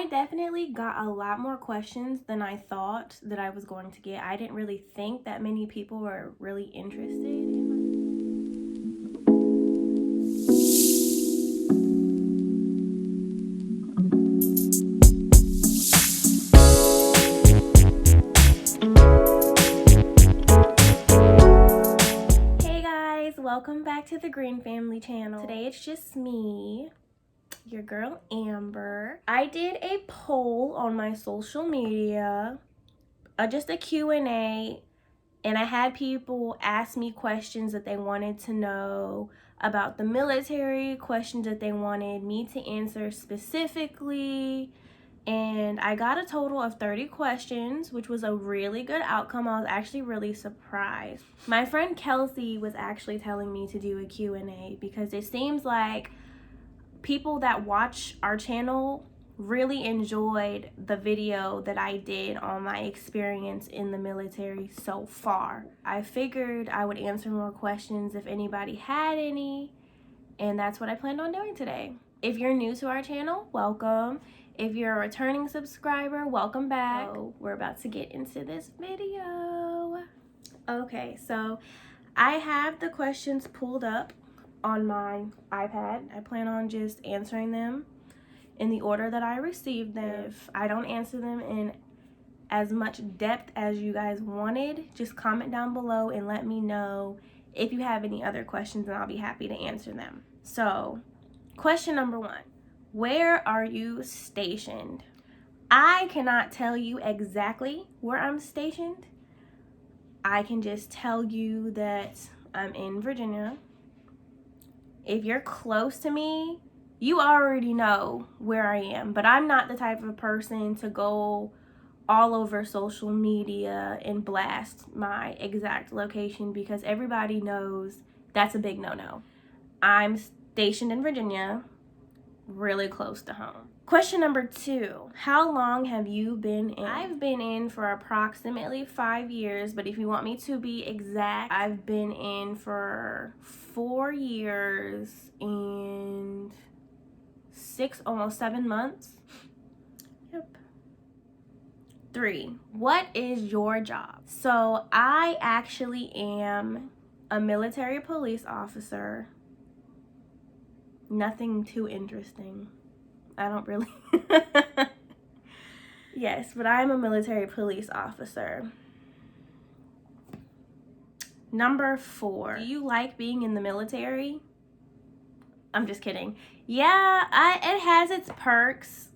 I definitely got a lot more questions than I thought that I was going to get. I didn't really think that many people were really interested in my... Hey guys, welcome back to the Green Family channel. Today it's just me, your girl Amber. I did a poll on my social media, just a Q&A, and I had people ask me questions that they wanted to know about the military, questions that they wanted me to answer specifically. And I got a total of 30 questions, which was a really good outcome. I was actually really surprised. My friend Kelsey was actually telling me to do a Q&A because it seems like people that watch our channel really enjoyed the video that I did on my experience in the military so far. I figured I would answer more questions if anybody had any, and that's what I planned on doing today. If you're new to our channel, welcome. If you're a returning subscriber, welcome back. So we're about to get into this video. Okay, so I have the questions pulled up on my iPad. I plan on just answering them in the order that I received them. If I don't answer them in as much depth as you guys wanted, just comment down below and let me know if you have any other questions, and I'll be happy to answer them. So, question number 1. Where are you stationed? I cannot tell you exactly where I'm stationed. I can just tell you that I'm in Virginia. If you're close to me, you already know where I am, but I'm not the type of person to go all over social media and blast my exact location because everybody knows that's a big no-no. I'm stationed in Virginia, really close to home. Question number 2, how long have you been in? I've been in for approximately 5 years, but if you want me to be exact, I've been in for 4 years and almost 7 months. Yep. 3, what is your job? So I actually am a military police officer. Nothing too interesting. I don't really... Yes, but I'm a military police officer. Number 4, do you like being in the military? I'm just kidding. Yeah, it has its perks.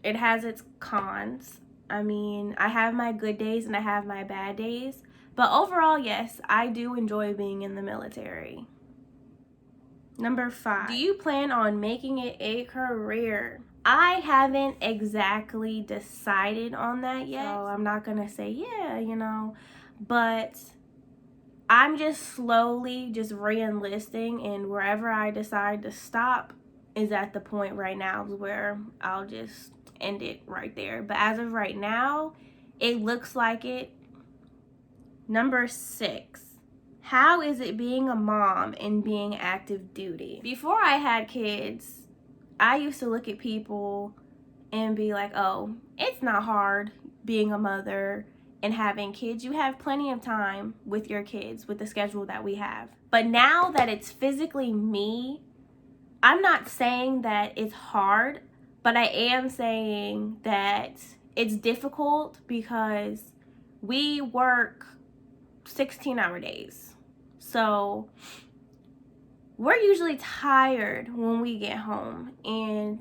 It has its cons. I mean, I have my good days and I have my bad days. But overall, yes, I do enjoy being in the military. Number 5, do you plan on making it a career? I haven't exactly decided on that yet, so I'm not gonna say yeah, but I'm just slowly just re-enlisting, and wherever I decide to stop is at the point right now where I'll just end it right there. But as of right now, it looks like it. Number 6, how is it being a mom and being active duty? Before I had kids, I used to look at people and be like, oh, it's not hard being a mother and having kids. You have plenty of time with your kids with the schedule that we have. But now that it's physically me, I'm not saying that it's hard, but I am saying that it's difficult because we work 16-hour days. So we're usually tired when we get home, and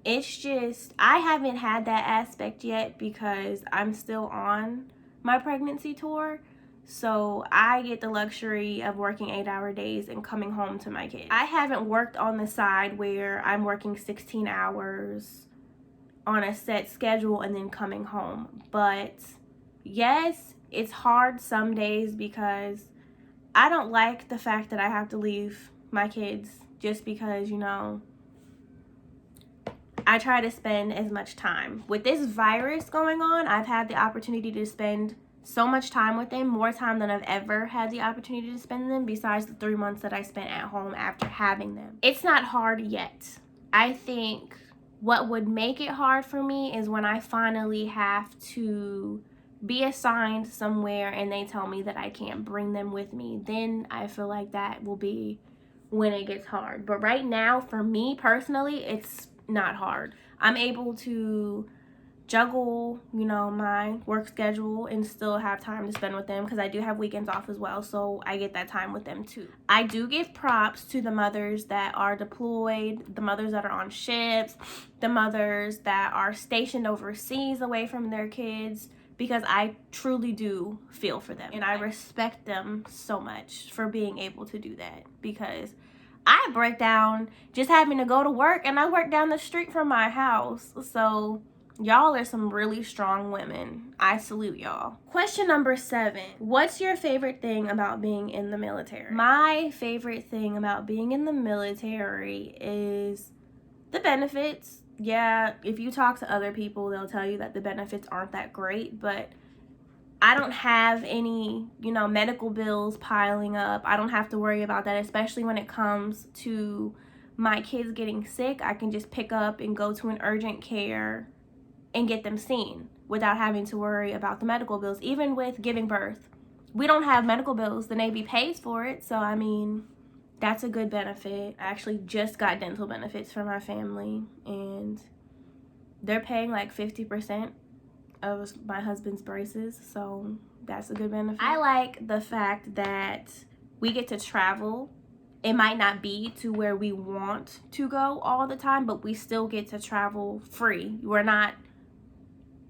it's just, I haven't had that aspect yet because I'm still on my pregnancy tour. So I get the luxury of working 8-hour days and coming home to my kids. I haven't worked on the side where I'm working 16 hours on a set schedule and then coming home. But yes, it's hard some days because I don't like the fact that I have to leave my kids just because, I try to spend as much time. With this virus going on, I've had the opportunity to spend so much time with them, more time than I've ever had the opportunity to spend them, besides the 3 months that I spent at home after having them. It's not hard yet. I think What would make it hard for me is when I finally have to be assigned somewhere and they tell me that I can't bring them with me. Then I feel like that will be when it gets hard. But right now, for me personally, it's not hard. I'm able to juggle, you know, my work schedule and still have time to spend with them because I do have weekends off as well, so I get that time with them too. I do give props to the mothers that are deployed, the mothers that are on ships, the mothers that are stationed overseas away from their kids, because I truly do feel for them and I respect them so much for being able to do that, because I break down just having to go to work, and I work down the street from my house. So y'all are some really strong women. I salute y'all. Question number 7. What's your favorite thing about being in the military? My favorite thing about being in the military is the benefits. Yeah, if you talk to other people, they'll tell you that the benefits aren't that great, but I don't have any, you know, medical bills piling up. I don't have to worry about that, especially when it comes to my kids getting sick. I can just pick up and go to an urgent care and get them seen without having to worry about the medical bills. Even with giving birth, we don't have medical bills. The Navy pays for it. So, I mean, that's a good benefit. I actually just got dental benefits for my family, and they're paying like 50% of my husband's braces, so that's a good benefit. I like the fact that we get to travel. It might not be to where we want to go all the time, but we still get to travel free. We're not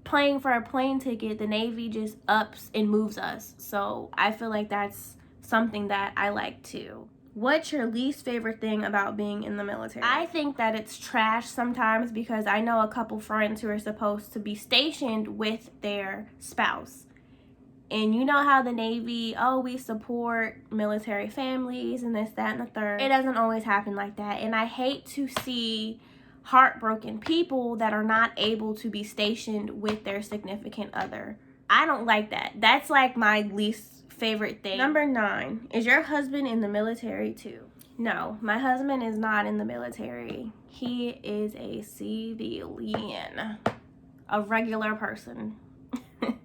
paying for a plane ticket. The Navy just ups and moves us. So I feel like that's something that I like too. What's your least favorite thing about being in the military? I think that it's trash sometimes, because I know a couple friends who are supposed to be stationed with their spouse. And you know how the Navy, oh, we support military families and this, that, and the third. It doesn't always happen like that. And I hate to see heartbroken people that are not able to be stationed with their significant other. I don't like that. That's like my least favorite thing. Number 9, is your husband in the military too? No, my husband is not in the military. He is a civilian, a regular person.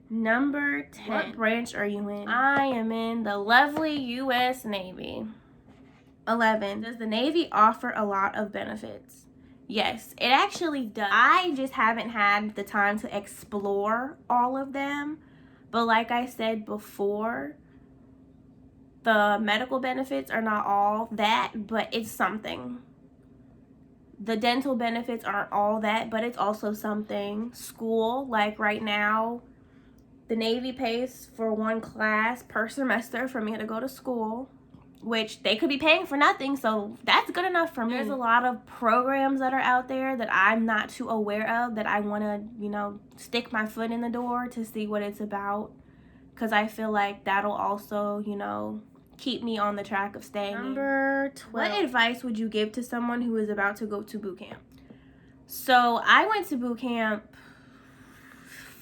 Number 10, what branch are you in? I am in the lovely U.S. Navy. 11, does the Navy offer a lot of benefits? Yes, it actually does. I just haven't had the time to explore all of them. But like I said before, the medical benefits are not all that, but it's something. The dental benefits aren't all that, but it's also something. School, like right now, the Navy pays for one class per semester for me to go to school, which they could be paying for nothing, so that's good enough for me. There's a lot of programs that are out there that I'm not too aware of that I want to, you know, stick my foot in the door to see what it's about, because I feel like that'll also, you know, keep me on the track of staying. Number 12, what advice would you give to someone who is about to go to boot camp? So I went to boot camp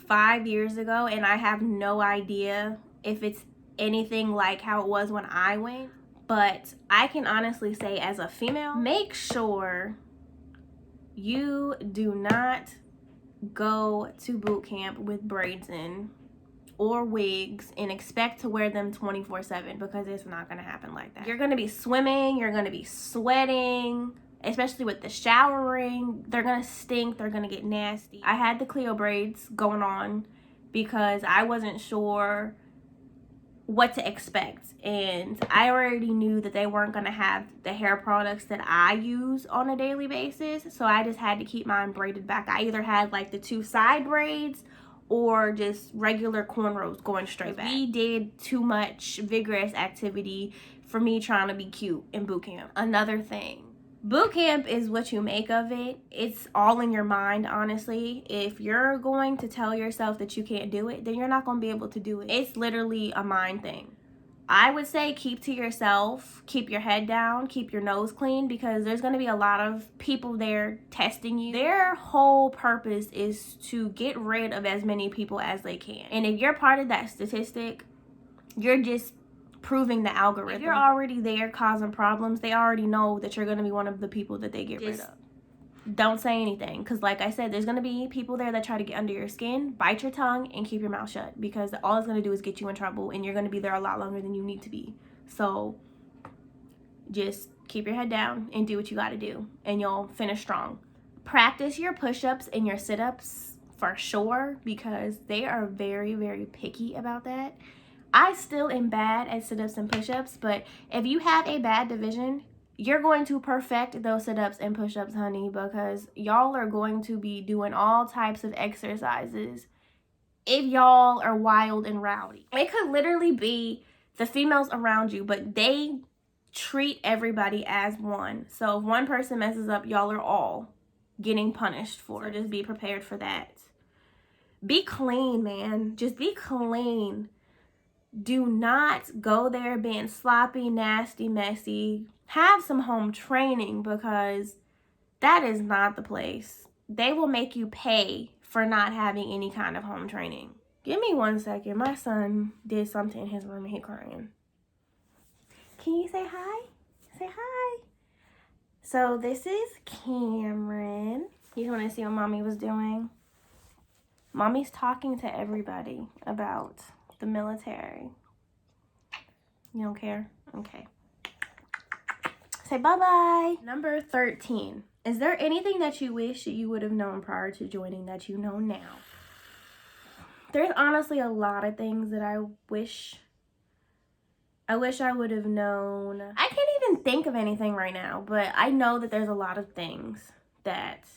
5 years ago, and I have no idea if it's anything like how it was when I went. But I can honestly say, as a female, make sure you do not go to boot camp with braids in or wigs and expect to wear them 24/7, because it's not going to happen like that. You're going to be swimming, you're going to be sweating, especially with the showering. They're going to stink, they're going to get nasty. I had the Cleo braids going on because I wasn't sure what to expect, and I already knew that they weren't going to have the hair products that I use on a daily basis, so I just had to keep mine braided back. I either had like the 2 side braids or just regular cornrows going straight back. We did too much vigorous activity for me trying to be cute in boot camp. Another thing, boot camp is what you make of it. It's all in your mind, honestly. If you're going to tell yourself that you can't do it, then you're not going to be able to do it. It's literally a mind thing. I would say keep to yourself, keep your head down, keep your nose clean, because there's going to be a lot of people there testing you. Their whole purpose is to get rid of as many people as they can. And if you're part of that statistic, you're just proving the algorithm. If you're already there causing problems, they already know that you're going to be one of the people that they get rid of. don't say anything, because like I said, there's going to be people there that try to get under your skin. Bite your tongue and keep your mouth shut, because all it's going to do is get you in trouble, and you're going to be there a lot longer than you need to be. So just keep your head down and do what you got to do, and you'll finish strong. Practice your push-ups and your sit-ups for sure, because they are very, very picky about that. I still am bad at sit-ups and push-ups, but if you have a bad division, you're going to perfect those sit-ups and push-ups, honey, because y'all are going to be doing all types of exercises if y'all are wild and rowdy. It could literally be the females around you, but they treat everybody as one. So if one person messes up, y'all are all getting punished for it. So just be prepared for that. Be clean, man. Just be clean. Do not go there being sloppy, nasty, messy. Have some home training, because that is not the place. They will make you pay for not having any kind of home training. Give me 1 second. My son did something in his room and he's crying. Can you say hi? Say hi. So this is Cameron. You want to see what mommy was doing? Mommy's talking to everybody about the military. You don't care? Okay. Say bye-bye. Number 13. Is there anything that you wish you would have known prior to joining that you know now? There's honestly a lot of things that I wish I would have known. I can't even think of anything right now, but I know that there's a lot of things that,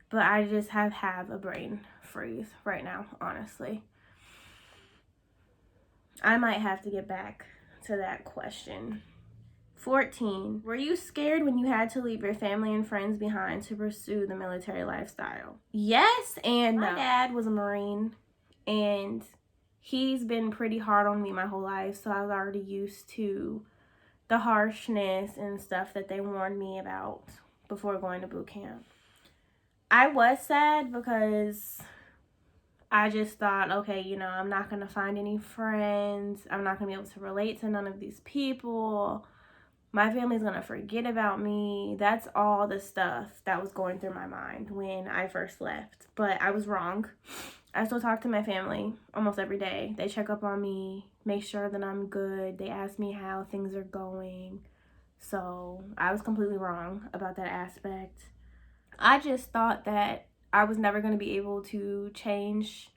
but I just have a brain freeze right now, honestly. I might have to get back to that question. 14. Were you scared when you had to leave your family and friends behind to pursue the military lifestyle? Yes and no. My dad was a Marine, and he's been pretty hard on me my whole life, so I was already used to the harshness and stuff that they warned me about before going to boot camp. I was sad because I just thought, okay, you know, I'm not going to find any friends. I'm not going to be able to relate to none of these people. My family's going to forget about me. That's all the stuff that was going through my mind when I first left. But I was wrong. I still talk to my family almost every day. They check up on me, make sure that I'm good. They ask me how things are going. So I was completely wrong about that aspect. I just thought that I was never going to be able to change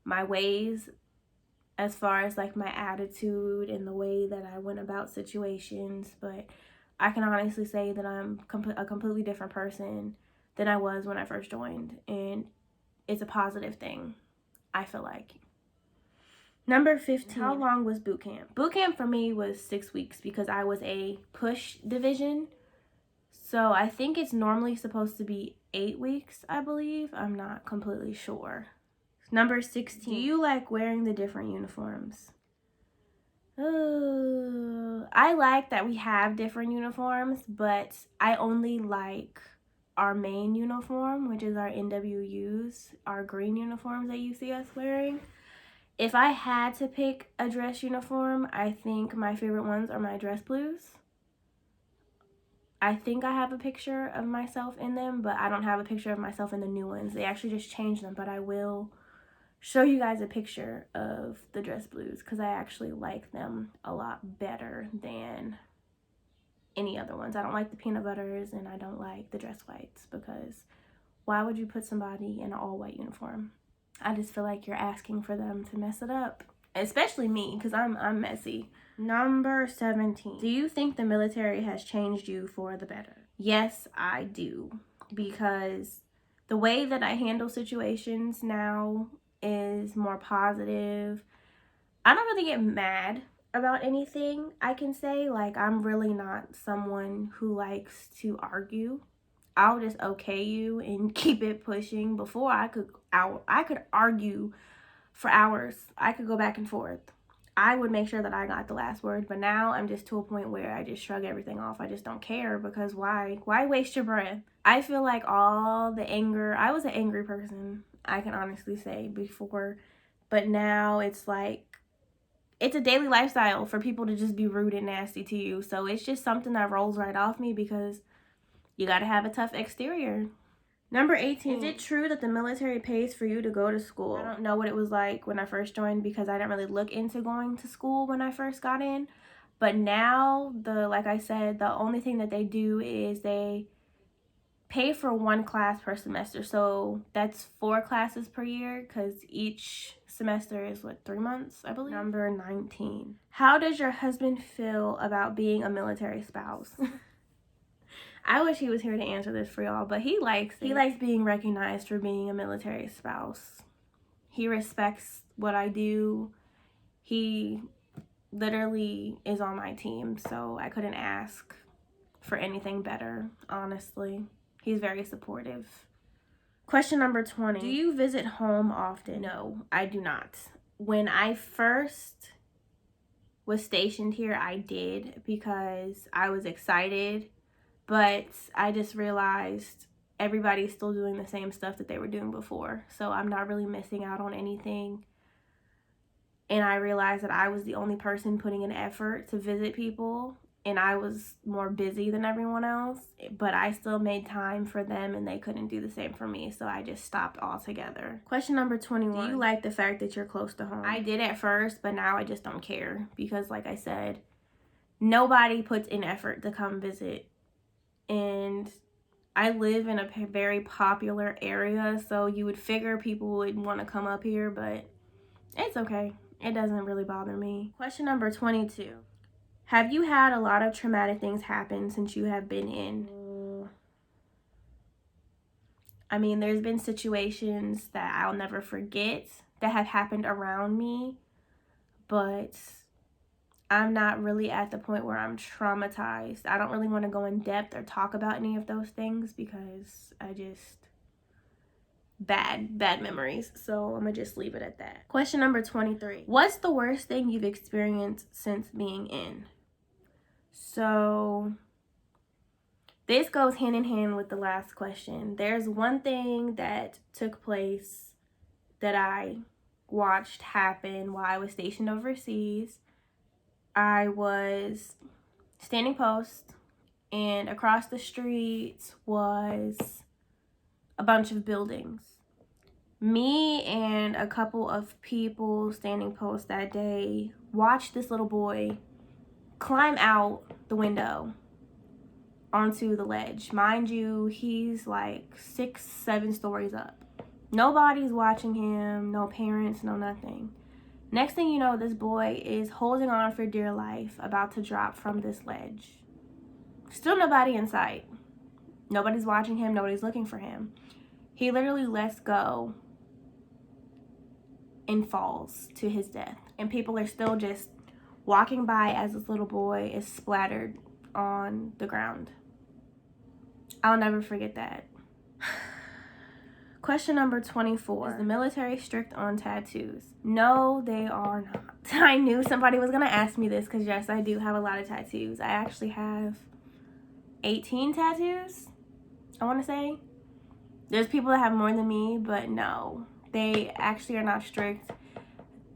my ways as far as like my attitude and the way that I went about situations. But I can honestly say that I'm a completely different person than I was when I first joined. And it's a positive thing, I feel like. Number 15. How long was boot camp? Boot camp for me was 6 weeks because I was a push division. So I think it's normally supposed to be 8 weeks, I believe. I'm not completely sure. Number 16. Do you like wearing the different uniforms? I like that we have different uniforms, but I only like our main uniform, which is our NWUs, our green uniforms that you see us wearing. If I had to pick a dress uniform, I think my favorite ones are my dress blues. I think I have a picture of myself in them, but I don't have a picture of myself in the new ones. They actually just changed them, but I will show you guys a picture of the dress blues because I actually like them a lot better than any other ones. I don't like the peanut butters and I don't like the dress whites, because why would you put somebody in an all-white uniform? I just feel like you're asking for them to mess it up, especially me, because I'm messy. Number 17. Do you think the military has changed you for the better? Yes, I do, because the way that I handle situations now is more positive. I don't really get mad about anything, I can say. Like, I'm really not someone who likes to argue. I'll just okay you and keep it pushing. Before, I could argue for hours. I could go back and forth. I would make sure that I got the last word, but now I'm just to a point where I just shrug everything off. I just don't care, because why waste your breath? I feel like all the anger, I was an angry person, I can honestly say, before, but now it's like, it's a daily lifestyle for people to just be rude and nasty to you. So it's just something that rolls right off me, because you gotta have a tough exterior. Number 18, is it true that the military pays for you to go to school? I don't know what it was like when I first joined because I didn't really look into going to school when I first got in. But now, like I said, the only thing that they do is they pay for one class per semester. So that's 4 classes per year because each semester is, 3 months, I believe? Number 19. How does your husband feel about being a military spouse? I wish he was here to answer this for y'all, but he likes it. He likes being recognized for being a military spouse. He respects what I do. He literally is on my team, so I couldn't ask for anything better, honestly. He's very supportive. Question number 20. Do you visit home often? No, I do not. When I first was stationed here, I did because I was excited. But I just realized everybody's still doing the same stuff that they were doing before. So I'm not really missing out on anything. And I realized that I was the only person putting an effort to visit people. And I was more busy than everyone else. But I still made time for them and they couldn't do the same for me. So I just stopped altogether. Question number 21. Do you like the fact that you're close to home? I did at first, but now I just don't care. Because like I said, nobody puts in effort to come visit. And I live in a very popular area, so you would figure people would want to come up here, but it's okay. It doesn't really bother me. Question number 22. Have you had a lot of traumatic things happen since you have been in? I mean, there's been situations that I'll never forget that have happened around me, but I'm not really at the point where I'm traumatized. I don't really want to go in depth or talk about any of those things because I just, bad memories. So I'm going to just leave it at that. Question number 23. What's the worst thing you've experienced since being in? So this goes hand in hand with the last question. There's one thing that took place that I watched happen while I was stationed overseas. I was standing post, and across the street was a bunch of buildings. Me and a couple of people standing post that day watched this little boy climb out the window onto the ledge. Mind you, he's like 6-7 stories up. Nobody's watching him, no parents, no nothing. Next thing you know, this boy is holding on for dear life, about to drop from this ledge. Still nobody in sight. Nobody's watching him. Nobody's looking for him. He literally lets go and falls to his death. And people are still just walking by as this little boy is splattered on the ground. I'll never forget that. Question number 24. Is the military strict on tattoos? No, they are not. I knew somebody was going to ask me this because, yes, I do have a lot of tattoos. I actually have 18 tattoos, I want to say. There's people that have more than me, but no. They actually are not strict.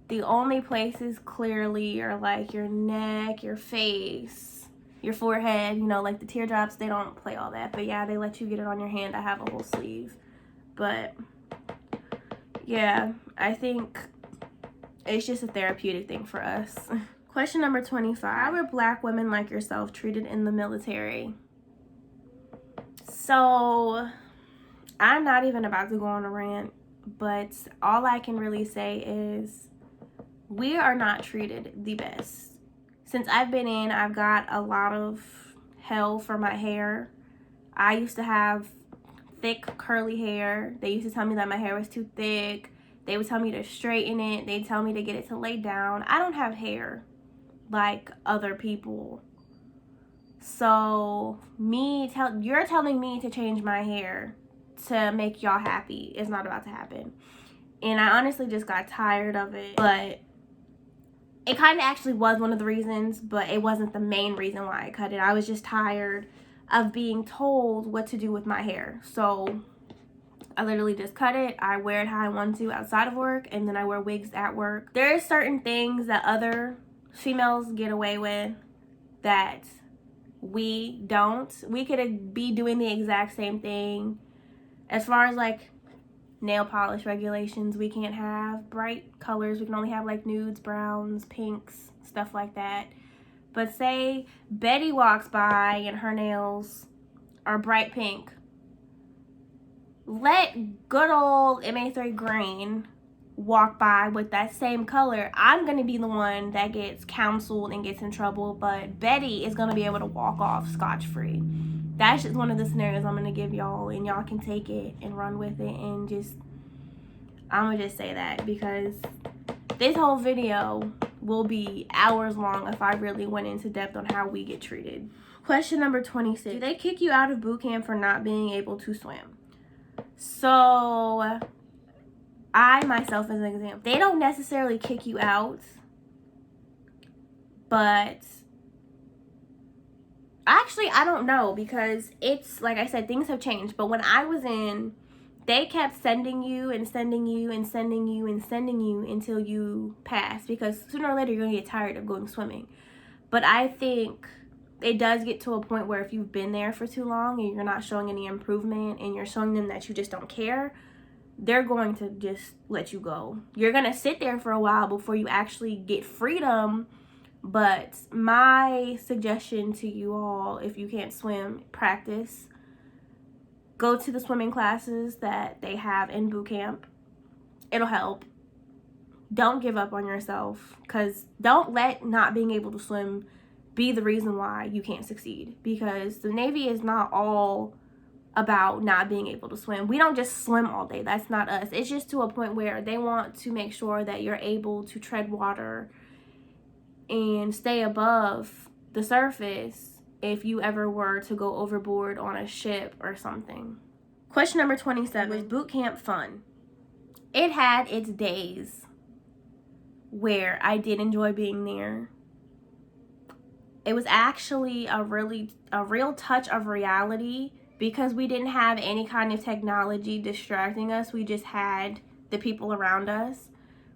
The only places clearly are like your neck, your face, your forehead, you know, like the teardrops. They don't play all that. But, yeah, they let you get it on your hand. I have a whole sleeve. But yeah, I think it's just a therapeutic thing for us. Question number 25. How are Black women like yourself treated in the military? So I'm not even about to go on a rant, but all I can really say is we are not treated the best. Since I've been in, I've got a lot of hell for my hair. I used to have thick curly hair. They used to tell me that my hair was too thick. They would tell me to straighten it. They'd tell me to get it to lay down. I don't have hair like other people. So you're telling me to change my hair to make y'all happy. It's not about to happen. And I honestly just got tired of it. But it kind of actually was one of the reasons, but it wasn't the main reason why I cut it. I was just tired of being told what to do with my hair. So I literally just cut it. I wear it how I want to outside of work, and then I wear wigs at work. There are certain things that other females get away with that We don't. We could be doing the exact same thing. As far as like nail polish regulations, we can't have bright colors. We can only have like nudes, browns, pinks, stuff like that. But say Betty walks by and her nails are bright pink. Let good old MA3 Green walk by with that same color. I'm going to be the one that gets counseled and gets in trouble, but Betty is going to be able to walk off scotch-free. That's just one of the scenarios I'm going to give y'all, and y'all can take it and run with it, and just, I'm going to just say that, because this whole video will be hours long if I really went into depth on how we get treated. Question number 26. Do they kick you out of boot camp for not being able to swim? So, I myself as an example, they don't necessarily kick you out, but actually I don't know, because it's, like I said, things have changed. But when I was in, they kept sending you and sending you and sending you and sending you until you pass, because sooner or later you're gonna get tired of going swimming. But I think it does get to a point where if you've been there for too long and you're not showing any improvement and you're showing them that you just don't care, they're going to just let you go. You're going to sit there for a while before you actually get freedom. But my suggestion to you all, if you can't swim, practice. Go to the swimming classes that they have in boot camp. It'll help. Don't give up on yourself, because don't let not being able to swim be the reason why you can't succeed, because the Navy is not all about not being able to swim. We don't just swim all day. That's not us. It's just to a point where they want to make sure that you're able to tread water and stay above the surface if you ever were to go overboard on a ship or something. Question number 27. Was boot camp fun? It had its days where I did enjoy being there. It was actually a real touch of reality, because we didn't have any kind of technology distracting us. We just had the people around us.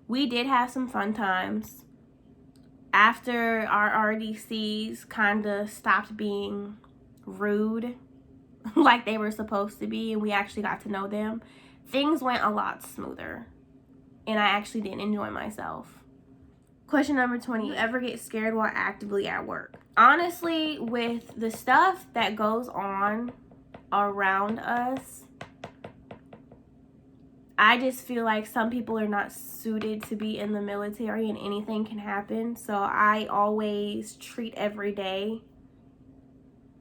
We did have some fun times. After our RDCs kind of stopped being rude like they were supposed to be, and we actually got to know them, things went a lot smoother, and I actually did enjoy myself. Question number 20. Do you ever get scared while actively at work? Honestly, with the stuff that goes on around us, I just feel like some people are not suited to be in the military, and anything can happen. So I always treat every day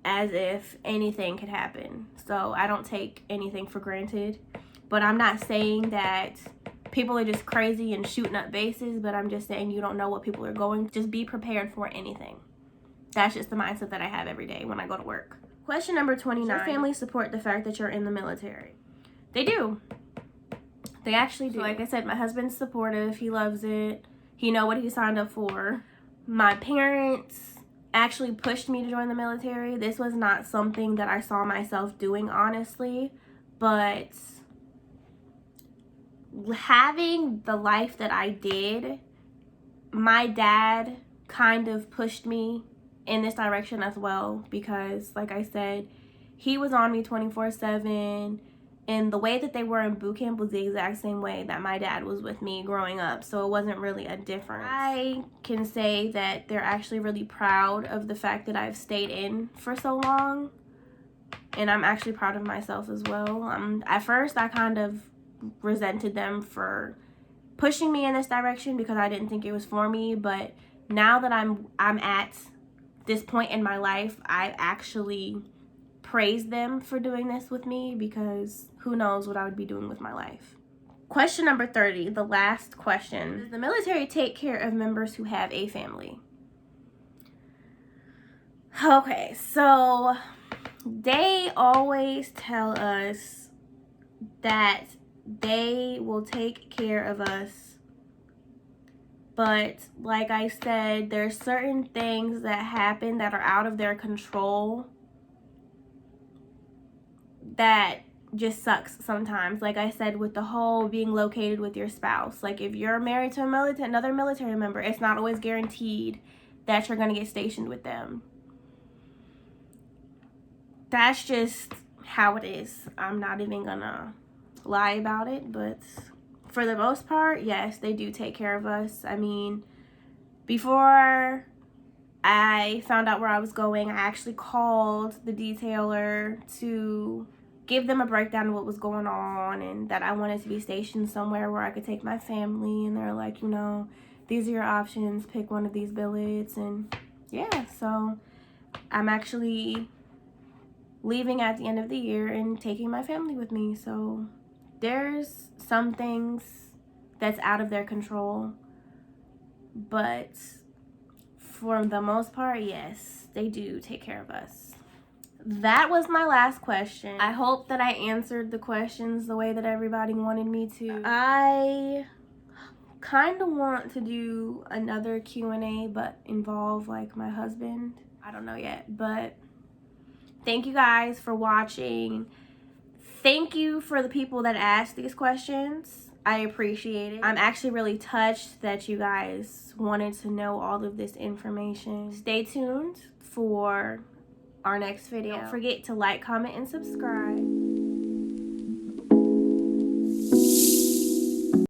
as if anything could happen. So I don't take anything for granted. But I'm not saying that people are just crazy and shooting up bases, but I'm just saying you don't know what people are going. Just be prepared for anything. That's just the mindset that I have every day when I go to work. Question number 29. Does your family support the fact that you're in the military? They do. They actually do. So like I said, my husband's supportive. He loves it. He knows what he signed up for. My parents actually pushed me to join the military. This was not something that I saw myself doing, honestly. But having the life that I did, my dad kind of pushed me in this direction as well, because like I said, he was on me 24/7, and the way that they were in boot camp was the exact same way that my dad was with me growing up, so it wasn't really a difference. I can say that they're actually really proud of the fact that I've stayed in for so long, and I'm actually proud of myself as well. At first I kind of resented them for pushing me in this direction because I didn't think it was for me, but now that I'm at this point in my life, I actually praise them for doing this with me, because who knows what I would be doing with my life. Question number 30, the last question. Does the military take care of members who have a family? Okay, so they always tell us that they will take care of us. But like I said, there's certain things that happen that are out of their control that just sucks sometimes. Like I said, with the whole being located with your spouse. Like if you're married to another military member, it's not always guaranteed that you're going to get stationed with them. that's just how it is. I'm not even gonna lie about it, but for the most part, yes, they do take care of us. I mean, before I found out where I was going, I actually called the detailer to give them a breakdown of what was going on and that I wanted to be stationed somewhere where I could take my family. And they're like, you know, these are your options, pick one of these billets. And yeah, so I'm actually leaving at the end of the year and taking my family with me. So there's some things that's out of their control, but for the most part, yes, they do take care of us. That was my last question. I hope that I answered the questions the way that everybody wanted me to. I kind of want to do another Q&A but involve like my husband. I don't know yet, but thank you guys for watching. Thank you for the people that asked these questions. I appreciate it. I'm actually really touched that you guys wanted to know all of this information. Stay tuned for our next video. Don't forget to like, comment, and subscribe.